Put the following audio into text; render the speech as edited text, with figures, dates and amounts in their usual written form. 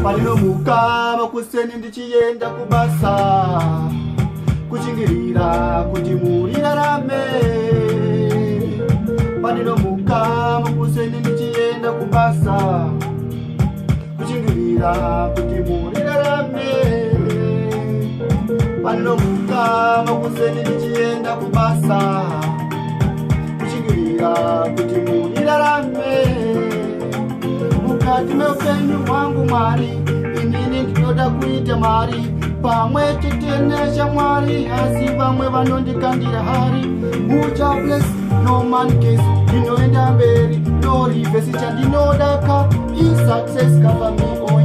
Pandinomuka makuseni ndichienda kubasa, kuchingirira kuti muri rarame. Pandinomuka makuseni ndichienda kubasa, kuchingirira kuti muri rarame. Pandinomuka makuseni ndichienda kubasa, kuchingirira kuti muri rarame. Mukati meupenyu hwangu Mwari, inini ndinoda kuita mari pamwe chete neshamwari, asi vamwe vanondikandira hari. Mucha bless no man case, ndinoenda mberi no reverse. Chandinoda ka is success cover me. Oh